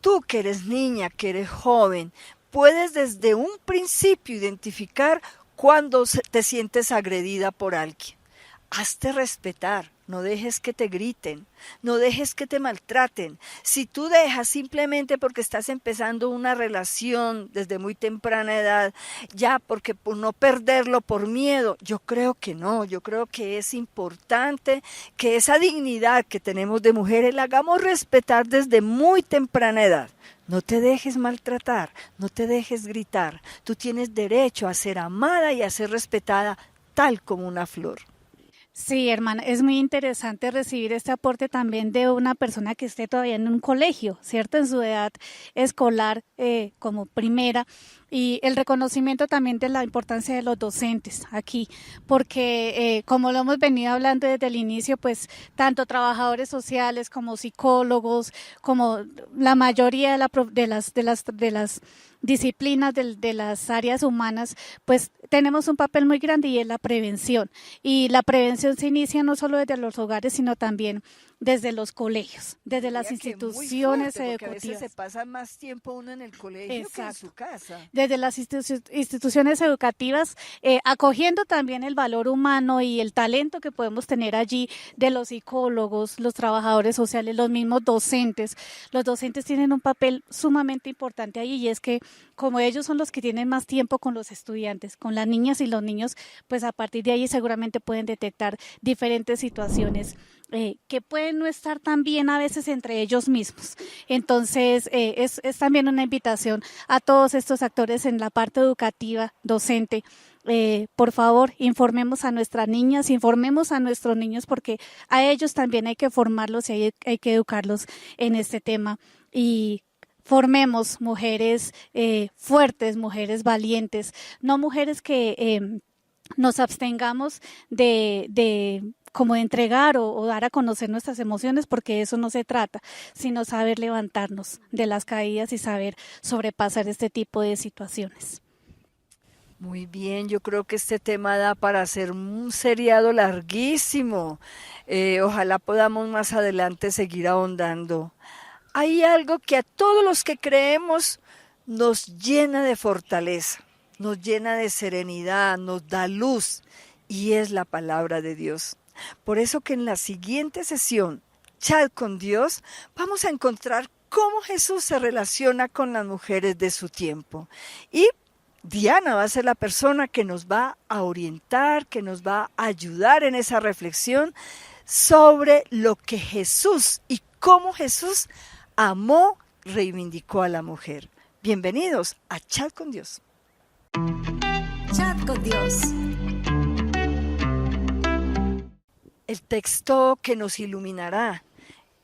[SPEAKER 2] Tú que eres niña, que eres joven, puedes desde un principio identificar cuando te sientes agredida por alguien. Hazte respetar, no dejes que te griten, no dejes que te maltraten. Si tú dejas simplemente porque estás empezando una relación desde muy temprana edad, ya porque por no perderlo por miedo, yo creo que no, yo creo que es importante que esa dignidad que tenemos de mujeres la hagamos respetar desde muy temprana edad. No te dejes maltratar, no te dejes gritar. Tú tienes derecho a ser amada y a ser respetada tal como una flor.
[SPEAKER 3] Sí, hermana, es muy interesante recibir este aporte también de una persona que esté todavía en un colegio, ¿cierto? En su edad escolar como primera. Y el reconocimiento también de la importancia de los docentes aquí, porque como lo hemos venido hablando desde el inicio, pues tanto trabajadores sociales como psicólogos, como la mayoría de las disciplinas de las áreas humanas, pues tenemos un papel muy grande y es la prevención. Y la prevención se inicia no solo desde los hogares, sino también desde los colegios, desde las instituciones educativas.
[SPEAKER 2] A veces se pasa más tiempo uno en el colegio que en su casa.
[SPEAKER 3] Desde las instituciones educativas, acogiendo también el valor humano y el talento que podemos tener allí de los psicólogos, los trabajadores sociales, los mismos docentes. Los docentes tienen un papel sumamente importante ahí y es que como ellos son los que tienen más tiempo con los estudiantes, con las niñas y los niños, pues a partir de ahí seguramente pueden detectar diferentes situaciones que pueden no estar tan bien a veces entre ellos mismos. Entonces, es también una invitación a todos estos actores en la parte educativa, docente. Por favor, informemos a nuestras niñas, informemos a nuestros niños, porque a ellos también hay que formarlos y hay que educarlos en este tema. Y formemos mujeres fuertes, mujeres valientes, no mujeres que nos abstengamos de como de entregar o dar a conocer nuestras emociones, porque eso no se trata, sino saber levantarnos de las caídas y saber sobrepasar este tipo de situaciones.
[SPEAKER 2] Muy bien, yo creo que este tema da para hacer un seriado larguísimo. Ojalá podamos más adelante seguir ahondando. Hay algo que a todos los que creemos nos llena de fortaleza, nos llena de serenidad, nos da luz, y es la palabra de Dios. Por eso que en la siguiente sesión, Chat con Dios, vamos a encontrar cómo Jesús se relaciona con las mujeres de su tiempo. Y Diana va a ser la persona que nos va a orientar, que nos va a ayudar en esa reflexión sobre lo que Jesús y cómo Jesús amó, reivindicó a la mujer. Bienvenidos a Chat con Dios.
[SPEAKER 1] Chat con Dios.
[SPEAKER 2] El texto que nos iluminará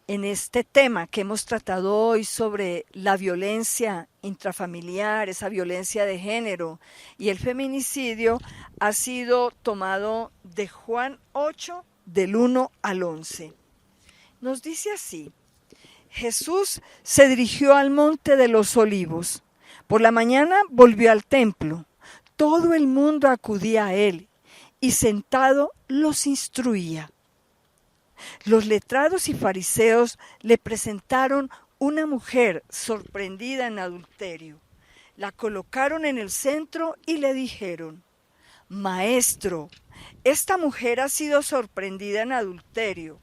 [SPEAKER 2] en este tema que hemos tratado hoy sobre la violencia intrafamiliar, esa violencia de género y el feminicidio, ha sido tomado de Juan 8, del 1 al 11. Nos dice así: Jesús se dirigió al monte de los olivos. Por la mañana volvió al templo. Todo el mundo acudía a él y sentado los instruía. Los letrados y fariseos le presentaron una mujer sorprendida en adulterio. La colocaron en el centro y le dijeron: Maestro, esta mujer ha sido sorprendida en adulterio.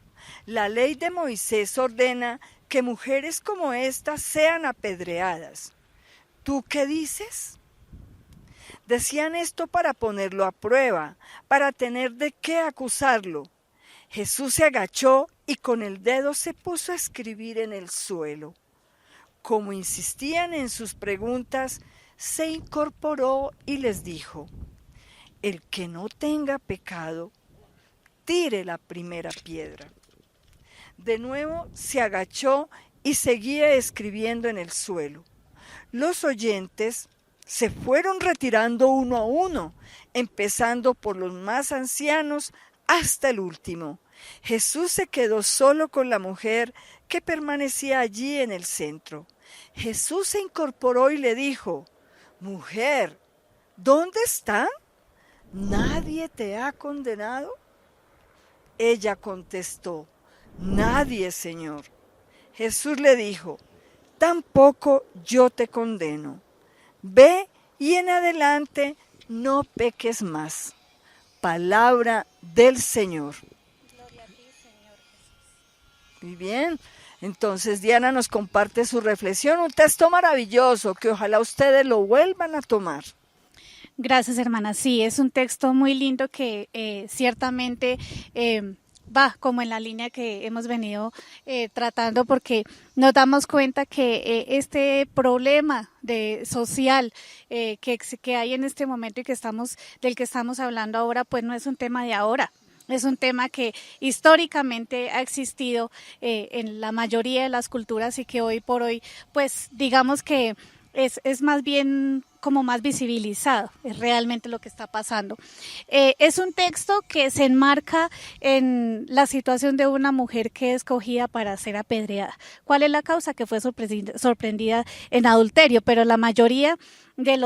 [SPEAKER 2] La ley de Moisés ordena que mujeres como esta sean apedreadas. ¿Tú qué dices? Decían esto para ponerlo a prueba, para tener de qué acusarlo. Jesús se agachó y con el dedo se puso a escribir en el suelo. Como insistían en sus preguntas, se incorporó y les dijo: El que no tenga pecado, tire la primera piedra. De nuevo se agachó y seguía escribiendo en el suelo. Los oyentes se fueron retirando uno a uno, empezando por los más ancianos hasta el último. Jesús se quedó solo con la mujer que permanecía allí en el centro. Jesús se incorporó y le dijo: Mujer, ¿dónde están? ¿Nadie te ha condenado? Ella contestó: Nadie, Señor. Jesús le dijo: Tampoco yo te condeno. Ve y en adelante no peques más. Palabra del Señor.
[SPEAKER 3] Gloria a ti, Señor Jesús.
[SPEAKER 2] Muy bien. Entonces Diana nos comparte su reflexión, un texto maravilloso que ojalá ustedes lo vuelvan a tomar.
[SPEAKER 3] Gracias, hermana. Sí, es un texto muy lindo que ciertamente va como en la línea que hemos venido tratando, porque nos damos cuenta que este problema social que hay en este momento y del que estamos hablando ahora, pues no es un tema de ahora. Es un tema que históricamente ha existido en la mayoría de las culturas y que hoy por hoy, pues digamos que es más bien como más visibilizado, es realmente lo que está pasando. Es un texto que se enmarca en la situación de una mujer que es escogida para ser apedreada. ¿Cuál es la causa? Que fue sorprendida en adulterio, pero la mayoría de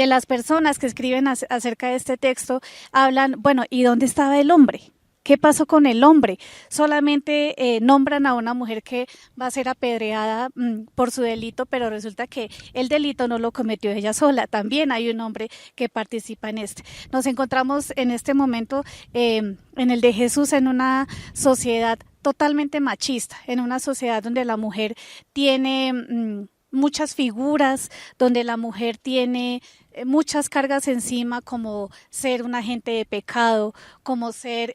[SPEAKER 3] las personas que escriben acerca de este texto hablan, bueno, ¿y dónde estaba el hombre? ¿Qué pasó con el hombre? Solamente nombran a una mujer que va a ser apedreada por su delito, pero resulta que el delito no lo cometió ella sola. También hay un hombre que participa en este. Nos encontramos en este momento en el de Jesús en una sociedad totalmente machista, en una sociedad donde la mujer tiene muchas figuras, donde la mujer tiene muchas cargas encima, como ser un agente de pecado, como ser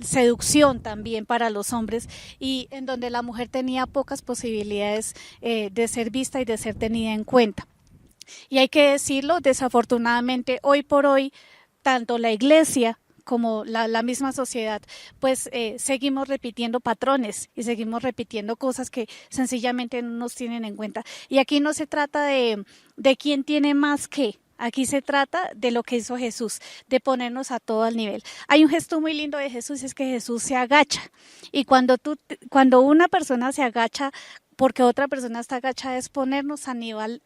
[SPEAKER 3] seducción también para los hombres, y en donde la mujer tenía pocas posibilidades de ser vista y de ser tenida en cuenta. Y hay que decirlo, desafortunadamente hoy por hoy, tanto la iglesia como la misma sociedad, pues seguimos repitiendo patrones y seguimos repitiendo cosas que sencillamente no nos tienen en cuenta. Y aquí no se trata de quién tiene más que, aquí se trata de lo que hizo Jesús, de ponernos a todo al nivel. Hay un gesto muy lindo de Jesús, es que Jesús se agacha, y cuando una persona se agacha porque otra persona está agachada, es ponernos al nivel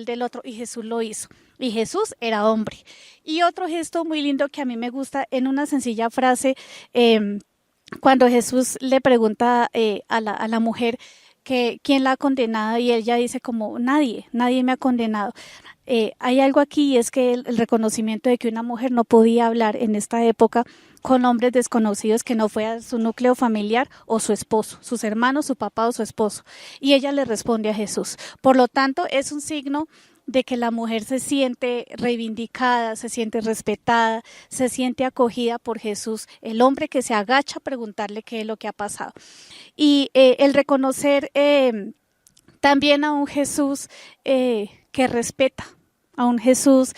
[SPEAKER 3] del otro, y Jesús lo hizo. Y Jesús era hombre. Y otro gesto muy lindo que a mí me gusta, en una sencilla frase, cuando Jesús le pregunta a la mujer que quién la ha condenado, y ella dice como nadie me ha condenado. Hay algo aquí, y es que el reconocimiento de que una mujer no podía hablar en esta época con hombres desconocidos que no fuera su núcleo familiar o su esposo, sus hermanos, su papá o su esposo. Y ella le responde a Jesús. Por lo tanto, es un signo de que la mujer se siente reivindicada, se siente respetada, se siente acogida por Jesús, el hombre que se agacha a preguntarle qué es lo que ha pasado. Y el reconocer también a un Jesús que respeta, a un Jesús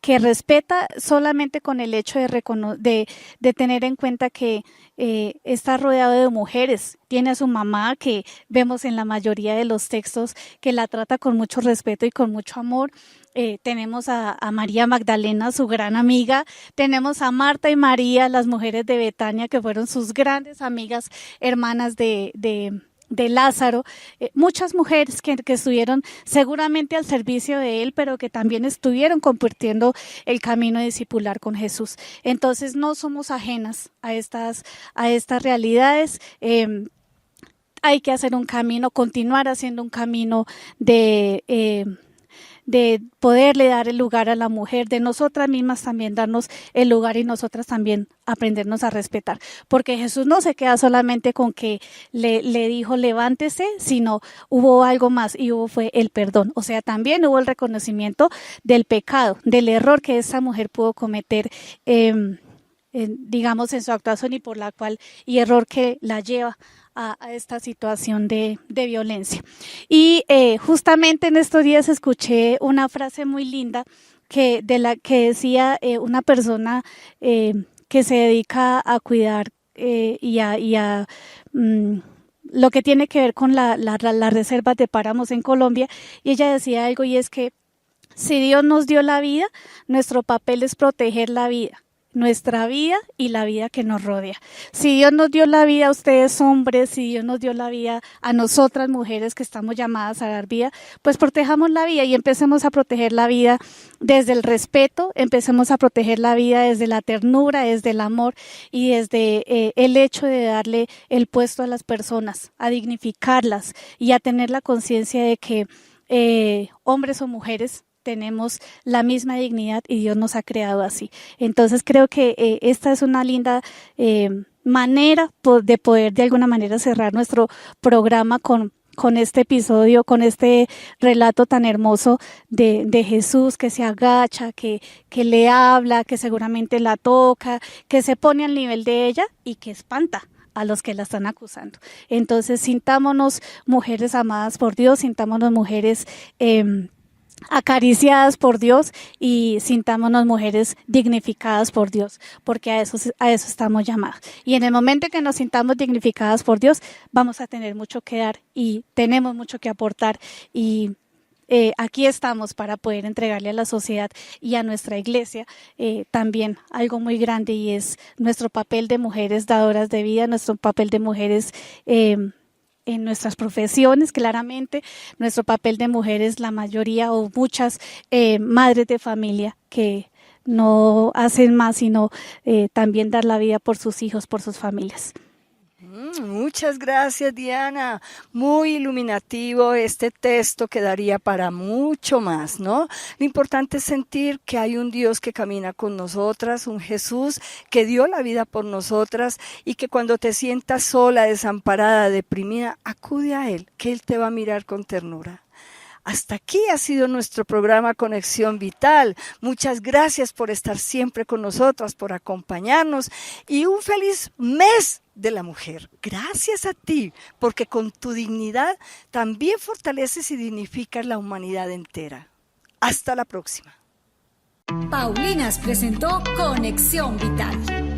[SPEAKER 3] respeta solamente con el hecho de tener en cuenta que está rodeado de mujeres. Tiene a su mamá, que vemos en la mayoría de los textos, que la trata con mucho respeto y con mucho amor. Tenemos a María Magdalena, su gran amiga. Tenemos a Marta y María, las mujeres de Betania, que fueron sus grandes amigas, hermanas de Lázaro, muchas mujeres que estuvieron seguramente al servicio de él, pero que también estuvieron compartiendo el camino discipular con Jesús. Entonces no somos ajenas a estas realidades. Hay que hacer un camino, continuar haciendo un camino de poderle dar el lugar a la mujer, de nosotras mismas también darnos el lugar y nosotras también aprendernos a respetar, porque Jesús no se queda solamente con que le dijo levántese, sino hubo algo más y fue el perdón, o sea, también hubo el reconocimiento del pecado, del error que esa mujer pudo cometer, digamos, en su actuación y error que la lleva a esta situación de violencia. Y justamente en estos días escuché una frase muy linda que decía una persona que se dedica a cuidar y a lo que tiene que ver con las reservas de páramos en Colombia, y ella decía algo, y es que si Dios nos dio la vida, nuestro papel es proteger la vida, nuestra vida y la vida que nos rodea. Si Dios nos dio la vida a ustedes hombres, si Dios nos dio la vida a nosotras mujeres que estamos llamadas a dar vida, pues protejamos la vida y empecemos a proteger la vida desde el respeto, empecemos a proteger la vida desde la ternura, desde el amor y desde el hecho de darle el puesto a las personas, a dignificarlas y a tener la conciencia de que hombres o mujeres tenemos la misma dignidad y Dios nos ha creado así. Entonces creo que esta es una linda manera de poder de alguna manera cerrar nuestro programa con este episodio, con este relato tan hermoso de Jesús que se agacha, que le habla, que seguramente la toca, que se pone al nivel de ella y que espanta a los que la están acusando. Entonces sintámonos mujeres amadas por Dios, sintámonos mujeres acariciadas por Dios y sintámonos mujeres dignificadas por Dios, porque a eso estamos llamadas. Y en el momento que nos sintamos dignificadas por Dios, vamos a tener mucho que dar y tenemos mucho que aportar, y aquí estamos para poder entregarle a la sociedad y a nuestra iglesia también algo muy grande, y es nuestro papel de mujeres dadoras de vida, nuestro papel de mujeres en nuestras profesiones, claramente, nuestro papel de mujeres, la mayoría o muchas madres de familia que no hacen más sino también dar la vida por sus hijos, por sus familias.
[SPEAKER 2] Muchas gracias, Diana. Muy iluminativo este texto, que daría para mucho más, ¿no? Lo importante es sentir que hay un Dios que camina con nosotras, un Jesús que dio la vida por nosotras, y que cuando te sientas sola, desamparada, deprimida, acude a Él, que Él te va a mirar con ternura. Hasta aquí ha sido nuestro programa Conexión Vital. Muchas gracias por estar siempre con nosotras, por acompañarnos, y un feliz mes de la mujer. Gracias a ti, porque con tu dignidad también fortaleces y dignificas la humanidad entera. Hasta la próxima.
[SPEAKER 1] Paulinas presentó Conexión Vital.